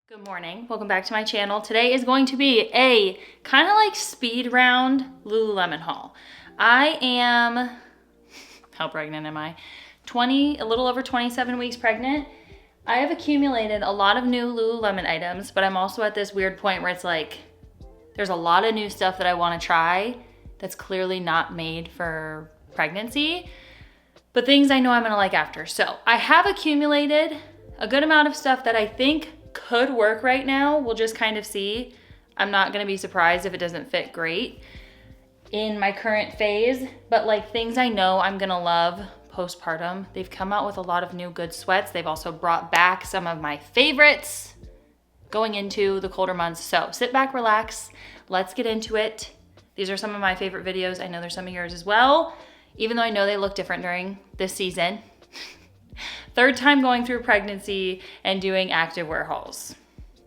Good morning, welcome back to my channel. Today is going to be a kind of like speed round Lululemon haul. I am, how pregnant am I? A little over 27 weeks pregnant. I have accumulated a lot of new Lululemon items, but I'm also at this weird point where it's like, there's a lot of new stuff that I want to try that's clearly not made for pregnancy, but things I know I'm gonna like after. So I have accumulated a good amount of stuff that I think could work right now. We'll just kind of see. I'm not gonna be surprised if it doesn't fit great in my current phase, but like things I know I'm gonna love postpartum. They've come out with a lot of new good sweats. They've also brought back some of my favorites going into the colder months. So sit back, relax, let's get into it. These are some of my favorite videos. I know there's some of yours as well, even though I know they look different during this season. Third time going through pregnancy and doing activewear hauls.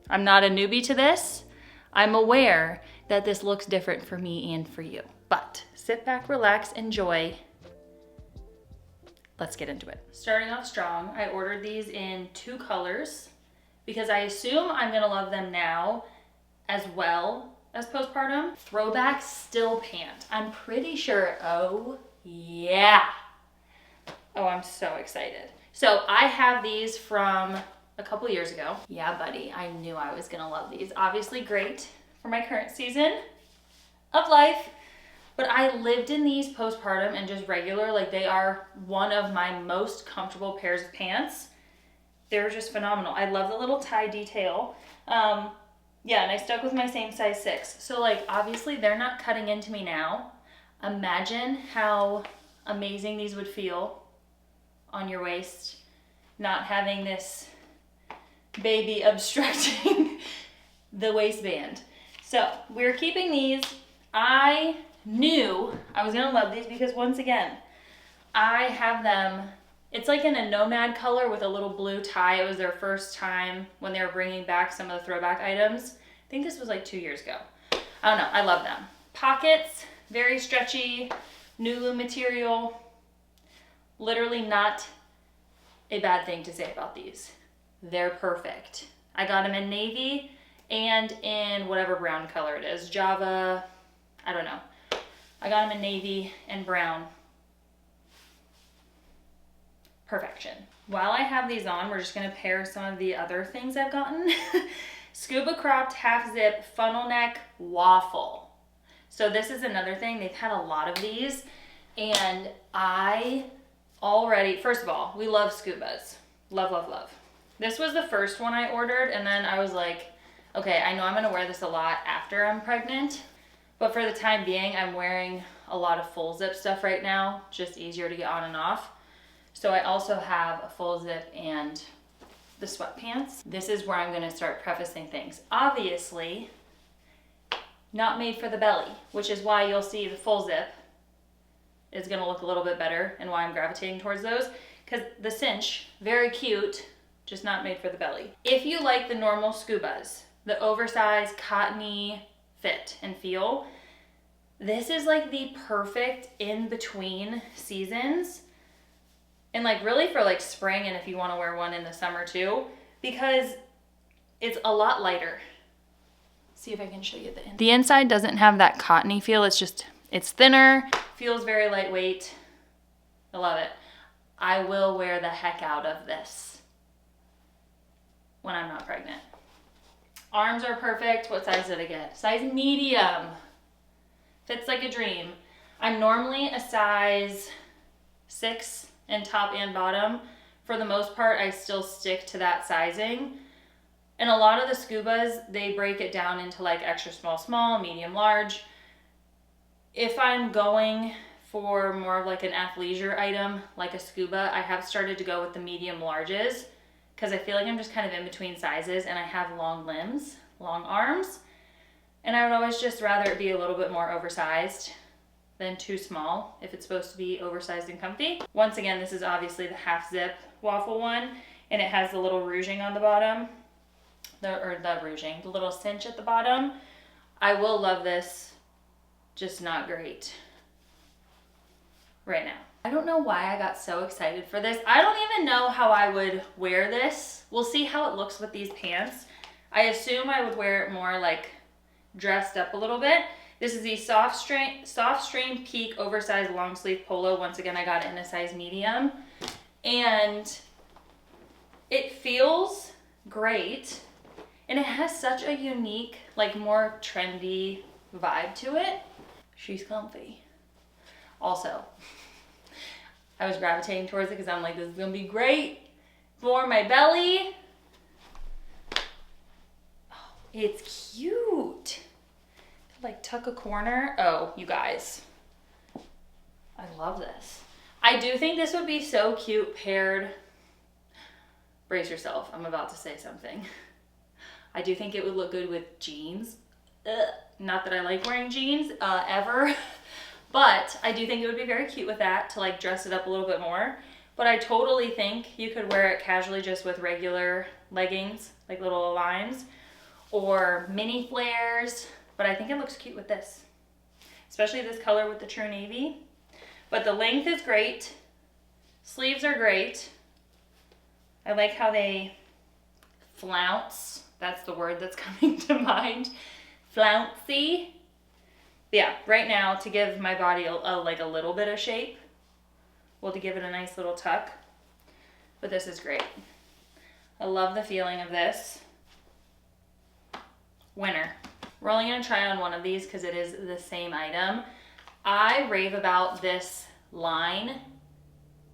I'm not a newbie to this. I'm aware that this looks different for me and for you, but sit back, relax, enjoy. Let's get into it. Starting off strong, I ordered these in 2 colors because I assume I'm gonna love them now as well as postpartum. Throwback still pant. I'm pretty sure, oh yeah. Oh, I'm so excited. So I have these from a couple years ago. Yeah, buddy, I knew I was gonna love these. Obviously great for my current season of life, but I lived in these postpartum and just regular. Like, they are one of my most comfortable pairs of pants. They're just phenomenal. I love the little tie detail. Yeah, and I stuck with my same size 6. So like, obviously they're not cutting into me now. Imagine how amazing these would feel on your waist, not having this baby obstructing the waistband. So we're keeping these. I knew I was gonna love these because, once again, I have them. It's like in a nomad color with a little blue tie. It was their first time when they were bringing back some of the throwback items. I think this was like 2 years ago. I don't know, I love them. Pockets, very stretchy, Nulu material. Literally not a bad thing to say about these. They're perfect. I got them in navy and in whatever brown color it is. Java, I don't know. I got them in navy and brown. Perfection. While I have these on, we're just gonna pair some of the other things I've gotten. Scuba cropped half zip funnel neck waffle. So this is another thing. They've had a lot of these, and I already, first of all, we love scubas. Love, love, love. This was the first one I ordered, and then I was like, okay, I know I'm gonna wear this a lot after I'm pregnant, but for the time being, I'm wearing a lot of full zip stuff right now, just easier to get on and off. So I also have a full zip and the sweatpants. This is where I'm gonna start prefacing things. Obviously, not made for the belly, which is why you'll see the full zip is gonna look a little bit better and why I'm gravitating towards those, because the cinch, very cute, just not made for the belly. If you like the normal scubas, the oversized cottony fit and feel, this is like the perfect in-between seasons, and like really for like spring, and if you want to wear one in the summer too, because it's a lot lighter. See if I can show you the inside. The inside doesn't have that cottony feel. It's thinner, feels very lightweight. I love it. I will wear the heck out of this when I'm not pregnant. Arms are perfect. What size did I get? Size medium. Fits like a dream. I'm normally a size 6 in top and bottom. For the most part, I still stick to that sizing. And a lot of the scubas, they break it down into like extra small, medium, large. If I'm going for more of like an athleisure item, like a scuba, I have started to go with the medium larges because I feel like I'm just kind of in between sizes, and I have long limbs, long arms, and I would always just rather it be a little bit more oversized than too small if it's supposed to be oversized and comfy. Once again, this is obviously the half zip waffle one, and it has the little ruching on the bottom, the little cinch at the bottom. I will love this, just not great right now. I don't know why I got so excited for this. I don't even know how I would wear this. We'll see how it looks with these pants. I assume I would wear it more like dressed up a little bit. This is the Soft Strain Peak oversized long sleeve polo. Once again, I got it in a size medium. And it feels great. And it has such a unique, like more trendy vibe to it. She's comfy. Also, I was gravitating towards it because I'm like, this is gonna be great for my belly. Oh, it's cute. Like tuck a corner. Oh, you guys. I love this. I do think this would be so cute paired. Brace yourself, I'm about to say something. I do think it would look good with jeans. Not that I like wearing jeans ever, but I do think it would be very cute with that to like dress it up a little bit more. But I totally think you could wear it casually just with regular leggings, like little lines, or mini flares. But I think it looks cute with this, especially this color with the true navy. But the length is great. Sleeves are great. I like how they flounce. That's the word that's coming to mind. Flouncy. Yeah, right now to give my body like a little bit of shape. Well, to give it a nice little tuck. But this is great. I love the feeling of this. Winner. We're only gonna try on one of these because it is the same item. I rave about this line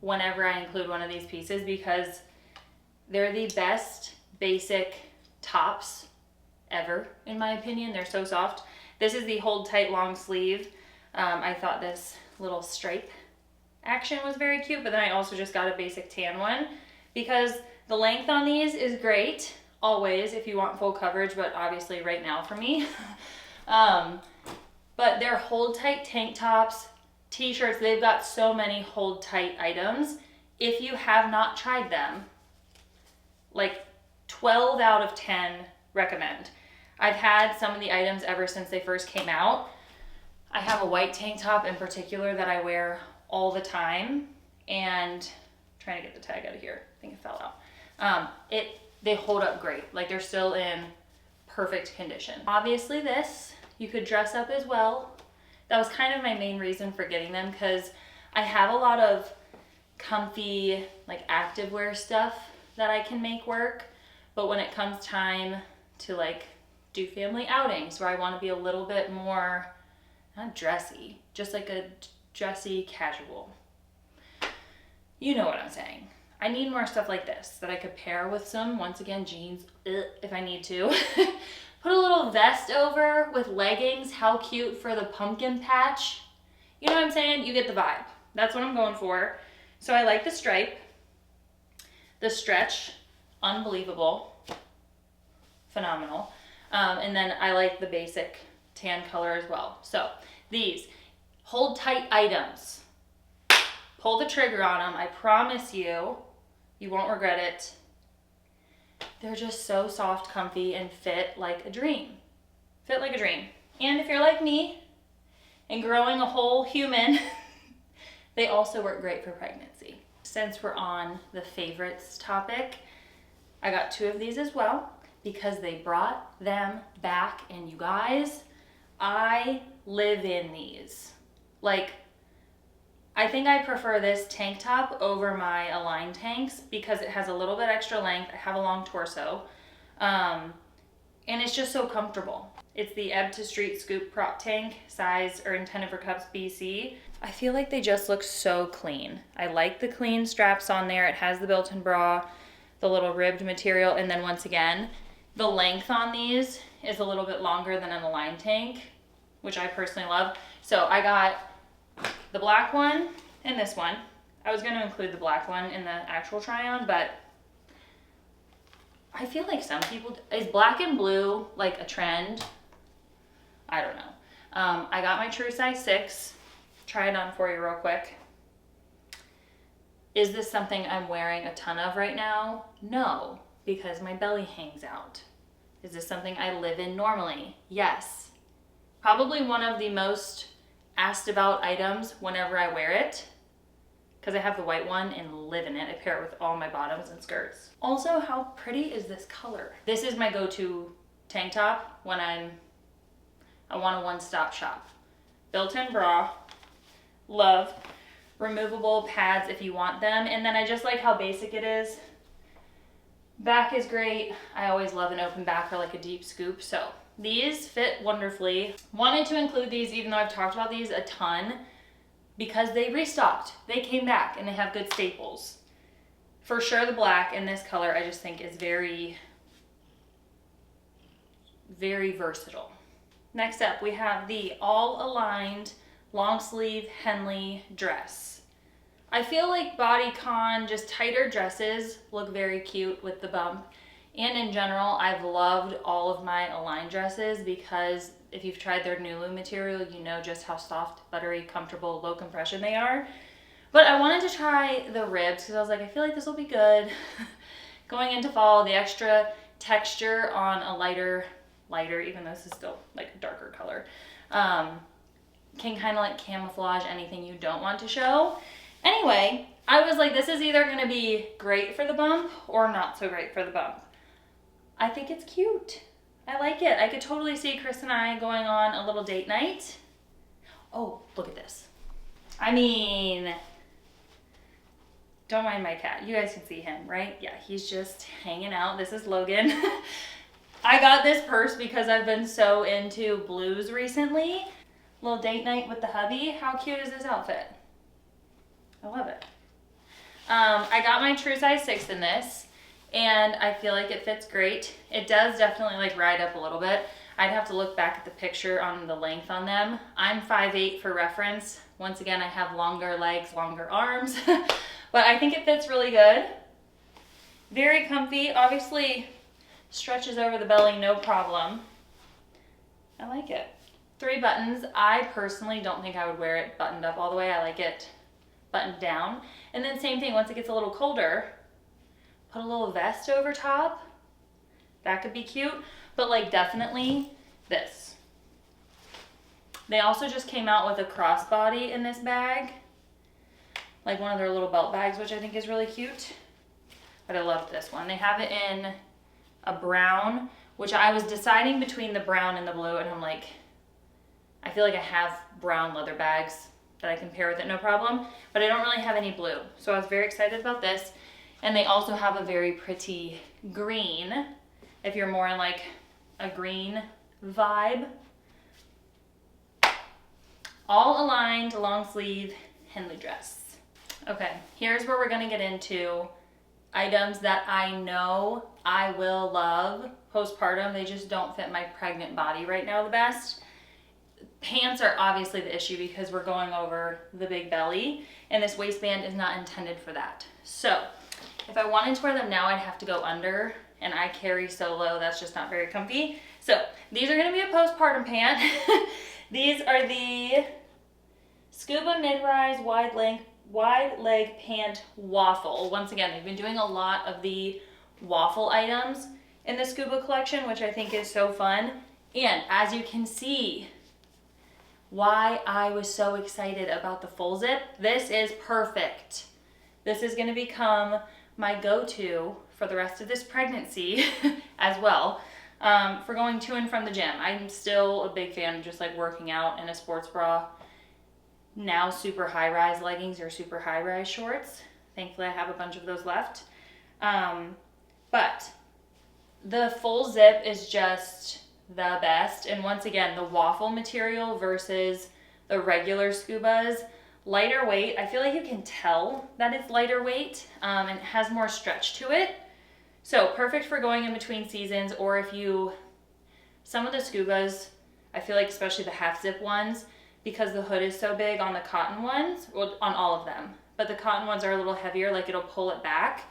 whenever I include one of these pieces because they're the best basic tops ever, in my opinion. They're so soft. This is the hold tight long sleeve. I thought this little stripe action was very cute, but then I also just got a basic tan one because the length on these is great, always, if you want full coverage, but obviously right now for me. But they're hold tight tank tops, t-shirts. They've got so many hold tight items. If you have not tried them, like 12 out of 10 recommend. I've had some of the items ever since they first came out. I have a white tank top in particular that I wear all the time, and I'm trying to get the tag out of here. I think it fell out. They hold up great. Like they're still in perfect condition. Obviously this, you could dress up as well. That was kind of my main reason for getting them because I have a lot of comfy like activewear stuff that I can make work. But when it comes time to like do family outings where I want to be a little bit more, not dressy, just like a dressy casual. You know what I'm saying. I need more stuff like this that I could pair with some, once again, jeans, if I need to. Put a little vest over with leggings. How cute for the pumpkin patch. You know what I'm saying? You get the vibe. That's what I'm going for. So I like the stripe. The stretch, unbelievable. Phenomenal. And then I like the basic tan color as well. So these hold tight items. Pull the trigger on them. I promise you, you won't regret it. They're just so soft, comfy, and fit like a dream. Fit like a dream. And if you're like me and growing a whole human, they also work great for pregnancy. Since we're on the favorites topic, I got 2 of these as well because they brought them back, and you guys, I live in these. Like, I think I prefer this tank top over my Align tanks because it has a little bit extra length. I have a long torso. And it's just so comfortable. It's the Ebb to Street Scoop Prop Tank, size or intended for cups BC. I feel like they just look so clean. I like the clean straps on there. It has the built-in bra, the little ribbed material, and then once again, the length on these is a little bit longer than an Align tank, which I personally love. So I got the black one and this one. I was going to include the black one in the actual try-on, but I feel like some people, is black and blue like a trend? I don't know. I got my true size 6. Try it on for you real quick. Is this something I'm wearing a ton of right now? No, because my belly hangs out. Is this something I live in normally? Yes. Probably one of the most asked about items whenever I wear it, because I have the white one and live in it. I pair it with all my bottoms and skirts. Also, how pretty is this color? This is my go-to tank top when I want a one-stop shop. Built-in bra, love, removable pads if you want them, and then I just like how basic it is. Back is great. I always love an open back or like a deep scoop, so these fit wonderfully. Wanted to include these even though I've talked about these a ton because they restocked. They came back and they have good staples. For sure the black in this color I just think is very, very versatile. Next up we have the all aligned long sleeve Henley dress. I feel like bodycon, just tighter dresses look very cute with the bump. And in general, I've loved all of my Align dresses because if you've tried their Nulu material, you know just how soft, buttery, comfortable, low compression they are. But I wanted to try the ribs because I was like, I feel like this will be good. Going into fall, the extra texture on a lighter, even though this is still like a darker color, can kind of like camouflage anything you don't want to show. Anyway, I was like, this is either going to be great for the bump or not so great for the bump. I think it's cute. I like it. I could totally see Chris and I going on a little date night. Oh, look at this. I mean, don't mind my cat. You guys can see him, right? Yeah, he's just hanging out. This is Logan. I got this purse because I've been so into blues recently. Little date night with the hubby. How cute is this outfit? I love it. I got my true size 6 in this, and I feel like it fits great. It does definitely like ride up a little bit. I'd have to look back at the picture on the length on them. I'm 5'8" for reference. Once again, I have longer legs, longer arms, but I think it fits really good. Very comfy, obviously stretches over the belly, no problem. I like it. 3 buttons. I personally don't think I would wear it buttoned up all the way. I like it buttoned down. And then same thing, once it gets a little colder, put a little vest over top. That could be cute, but like definitely this. They also just came out with a crossbody in this bag, like one of their little belt bags, which I think is really cute. But I love this one. They have it in a brown, which I was deciding between the brown and the blue, and I'm like, I feel like I have brown leather bags that I can pair with it no problem, but I don't really have any blue. So I was very excited about this. And they also have a very pretty green, if you're more in like a green vibe. All aligned, long sleeve, Henley dress. Okay, here's where we're gonna get into items that I know I will love postpartum. They just don't fit my pregnant body right now the best. Pants are obviously the issue because we're going over the big belly, and this waistband is not intended for that. So if I wanted to wear them now, I'd have to go under, and I carry so low, that's just not very comfy. So these are gonna be a postpartum pant. These are the Scuba Mid-Rise Wide Leg Pant Waffle. Once again, they've been doing a lot of the waffle items in the Scuba collection, which I think is so fun. And as you can see, why I was so excited about the full zip, this is perfect. This is gonna become my go-to for the rest of this pregnancy as well, for going to and from the gym. I'm still a big fan of just like working out in a sports bra. Now super high-rise leggings or super high-rise shorts. Thankfully I have a bunch of those left. But the full zip is just the best. And once again, the waffle material versus the regular Scubas, lighter weight. I feel like you can tell that it's lighter weight, and it has more stretch to it. So perfect for going in between seasons, or if you, some of the Scubas, I feel like especially the half zip ones, because the hood is so big on the cotton ones, well, on all of them, but the cotton ones are a little heavier, like it'll pull it back.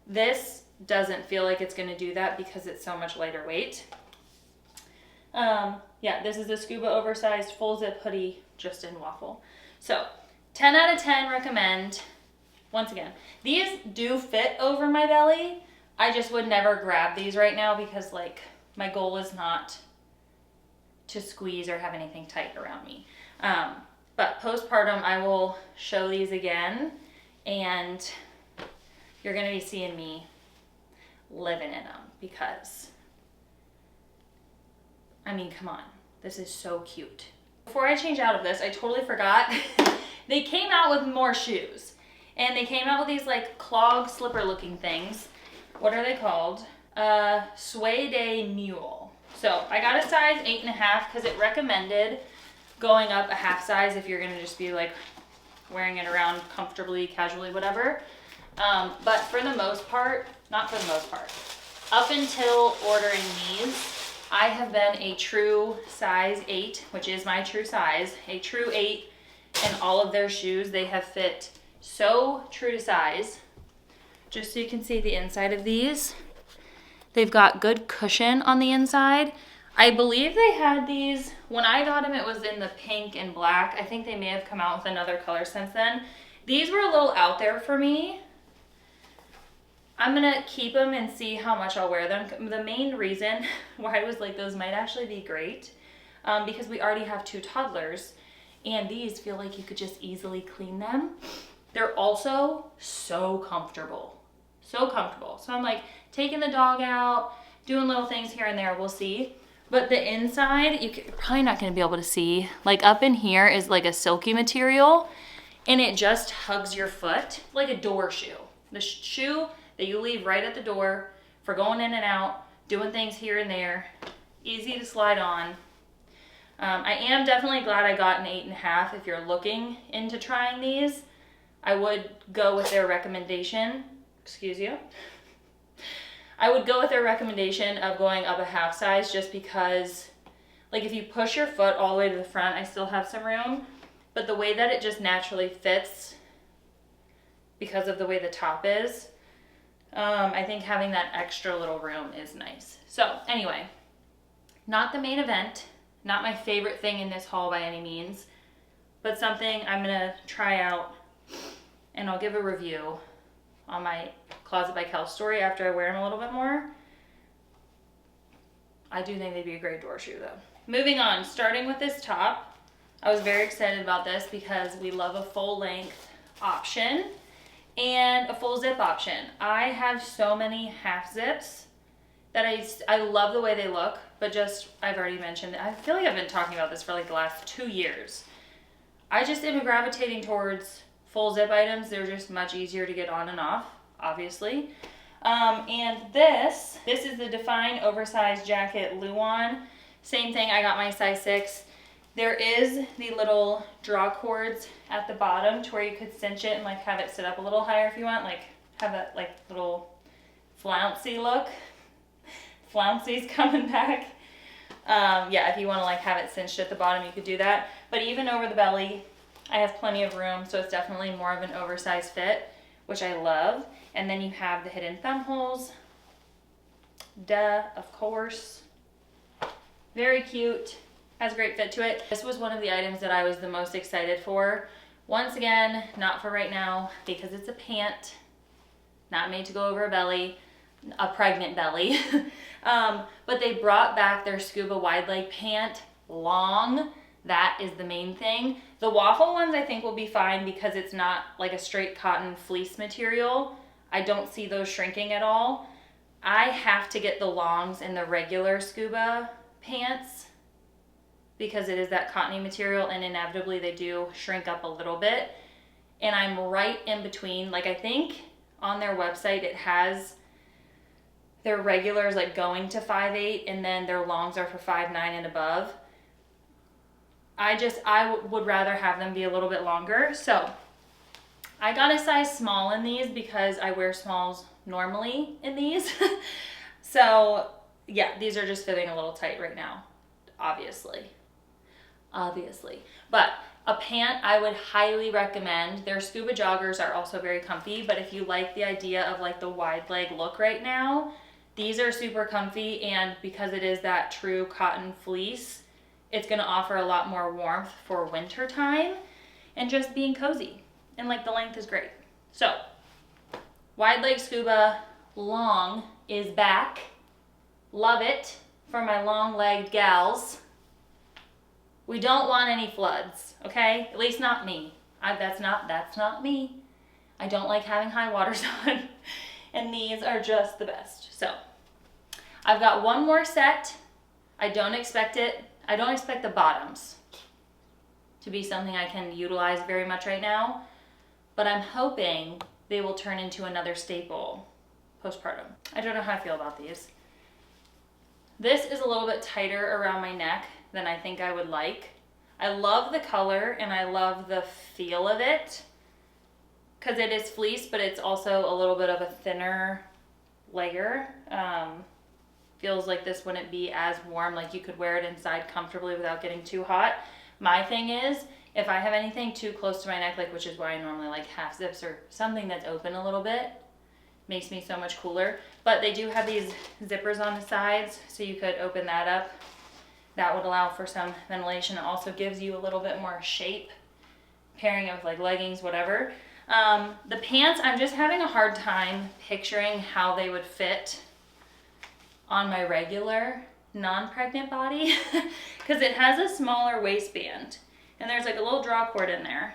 This doesn't feel like it's gonna do that because it's so much lighter weight. Yeah, this is the Scuba oversized full zip hoodie, just in waffle. So 10 out of 10 recommend. Once again, these do fit over my belly. I just would never grab these right now because like my goal is not to squeeze or have anything tight around me. But postpartum, I will show these again. and you're gonna be seeing me living in them because, I mean, come on, this is so cute. Before I change out of this, I totally forgot, they came out with more shoes. And they came out with these like clog slipper looking things. What are they called? Suede Mule. So I got a size 8.5 because it recommended going up a half size if you're gonna just be like wearing it around comfortably, casually, whatever. But for the most part, not for the most part, up until ordering these, I have been a true size 8, which is my true size, a true 8 in all of their shoes. They have fit so true to size. Just so you can see the inside of these, they've got good cushion on the inside. I believe they had these, when I got them it was in the pink and black. I think they may have come out with another color since then. These were a little out there for me. I'm gonna keep them and see how much I'll wear them. The main reason why I was like, those might actually be great, because we already have 2 toddlers and these feel like you could just easily clean them. They're also so comfortable, so comfortable. So I'm like taking the dog out, doing little things here and there, we'll see. But the inside, you're probably not gonna be able to see. Like up in here is like a silky material and it just hugs your foot like a door shoe. The shoe that you leave right at the door for going in and out, doing things here and there, easy to slide on. I am definitely glad I got an 8.5. If you're looking into trying these, I would go with their recommendation, excuse you. I would go with their recommendation of going up a half size just because, like if you push your foot all the way to the front, I still have some room, but the way that it just naturally fits because of the way the top is, I think having that extra little room is nice. So anyway, not the main event, not my favorite thing in this haul by any means, but something I'm gonna try out and I'll give a review on my Closet by Kel story after I wear them a little bit more. I do think they'd be a great door shoe though. Moving on, starting with this top. I was very excited about this because we love a full length option and a full zip option. I have so many half zips that I love the way they look, but just, I've already mentioned, I feel like I've been talking about this for like the last 2 years. I just am gravitating towards full zip items. They're just much easier to get on and off, obviously. And this is the Define Oversized Jacket Luan. Same thing, I got my size 6. There is the little draw cords at the bottom to where you could cinch it and like have it sit up a little higher if you want, like have that like little flouncy look. Flouncey's coming back. Yeah, if you want to like have it cinched at the bottom, you could do that. But even over the belly, I have plenty of room, so it's definitely more of an oversized fit, which I love. And then you have the hidden thumb holes. Duh, of course. Very cute. Has a great fit to it. This was one of the items that I was the most excited for. Once again, not for right now because it's a pant, not made to go over a belly, a pregnant belly. But they brought back their scuba wide leg pant long. That is the main thing. The waffle ones I think will be fine because it's not like a straight cotton fleece material. I don't see those shrinking at all. I have to get the longs in the regular scuba pants because it is that cottony material and inevitably they do shrink up a little bit. And I'm right in between. Like I think on their website it has their regulars like going to 5'8" and then their longs are for 5'9" and above. I would rather have them be a little bit longer. So I got a size small in these because I wear smalls normally in these. So yeah, these are just fitting a little tight right now, obviously. But a pant I would highly recommend. Their scuba joggers are also very comfy, but if you like the idea of like the wide leg look right now, these are super comfy, and because it is that true cotton fleece, it's gonna offer a lot more warmth for winter time and just being cozy. And like the length is great. So, wide leg scuba long is back. Love it for my long legged gals. We don't want any floods, okay? At least not me. That's not me. I don't like having high waters on, and these are just the best. So I've got one more set. I don't expect the bottoms to be something I can utilize very much right now, but I'm hoping they will turn into another staple postpartum. I don't know how I feel about these. This is a little bit tighter around my neck than I think I would like. I love the color and I love the feel of it because it is fleece, but it's also a little bit of a thinner layer. Feels like this wouldn't be as warm, like you could wear it inside comfortably without getting too hot. My thing is, if I have anything too close to my neck, like, which is why I normally like half zips or something that's open a little bit, makes me so much cooler. But they do have these zippers on the sides, so you could open that up. That would allow for some ventilation. It also gives you a little bit more shape, pairing it with like leggings, whatever. The pants, I'm just having a hard time picturing how they would fit on my regular non-pregnant body because it has a smaller waistband and there's like a little draw cord in there.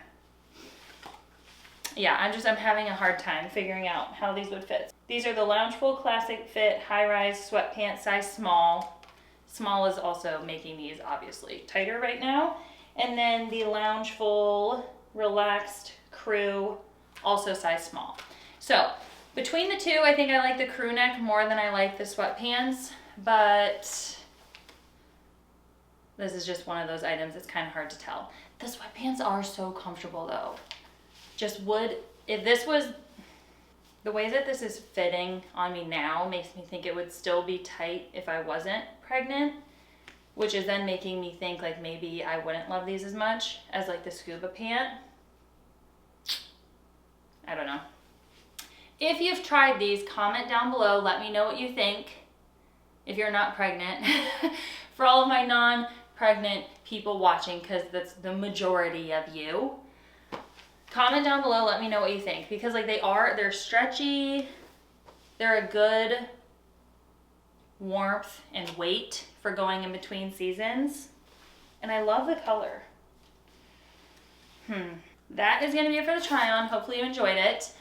Yeah, I'm having a hard time figuring out how these would fit. These are the Loungeful Classic Fit high-rise sweatpants, size small. Small is also making these obviously tighter right now. And then the Loungeful Relaxed Crew, also size small. So between the two, I think I like the crew neck more than I like the sweatpants, but this is just one of those items it's kind of hard to tell. The sweatpants are so comfortable though. If this was, the way that this is fitting on me now makes me think it would still be tight if I wasn't pregnant, which is then making me think like maybe I wouldn't love these as much as like the scuba pant. I don't know. If you've tried these, comment down below, let me know what you think if you're not pregnant. For all of my non-pregnant people watching, because that's the majority of you, comment down below, let me know what you think, because like they're stretchy, they're a good warmth and weight for going in between seasons, and I love the color. That is going to be it for the try on. Hopefully you enjoyed it.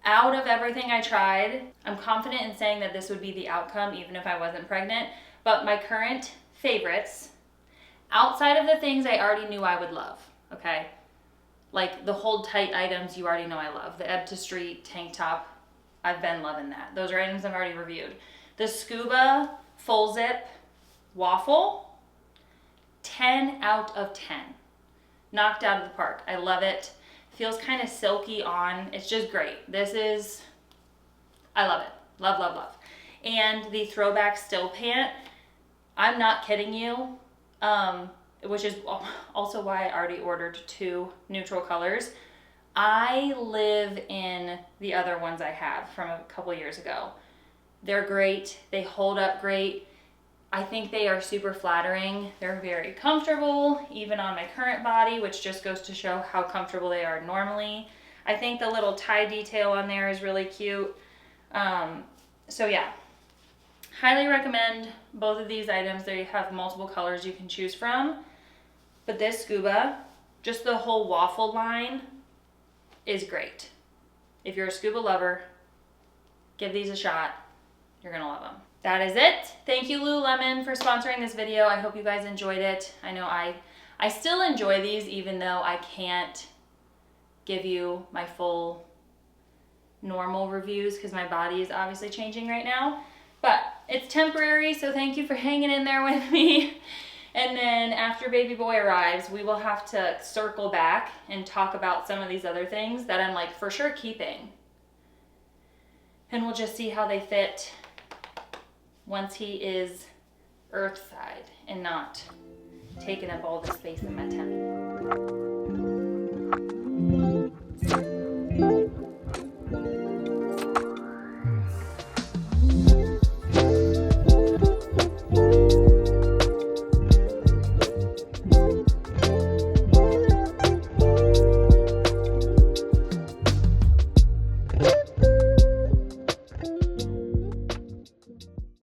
Out of everything I tried, I'm confident in saying that this would be the outcome even if I wasn't pregnant, but my current favorites, outside of the things I already knew I would love, okay? Like the hold tight items you already know I love. The Ebb to Street tank top, I've been loving that. Those are items I've already reviewed. The Scuba full zip waffle, 10 out of 10. Knocked out of the park. I love it. Feels kind of silky on. It's just great. I love it. Love, love, love. And the throwback still pant, I'm not kidding you, which is also why I already ordered 2 neutral colors. I live in the other ones I have from a couple years ago. They're great. They hold up great. I think they are super flattering. They're very comfortable, even on my current body, which just goes to show how comfortable they are normally. I think the little tie detail on there is really cute. So yeah, highly recommend both of these items. They have multiple colors you can choose from. But this Scuba, just the whole waffle line is great. If you're a Scuba lover, give these a shot. You're gonna love them. That is it. Thank you, Lululemon, for sponsoring this video. I hope you guys enjoyed it. I know I still enjoy these even though I can't give you my full normal reviews because my body is obviously changing right now. But it's temporary, so thank you for hanging in there with me. And then after baby boy arrives, we will have to circle back and talk about some of these other things that I'm like for sure keeping. And we'll just see how they fit once he is earthside and not taking up all the space in my tummy.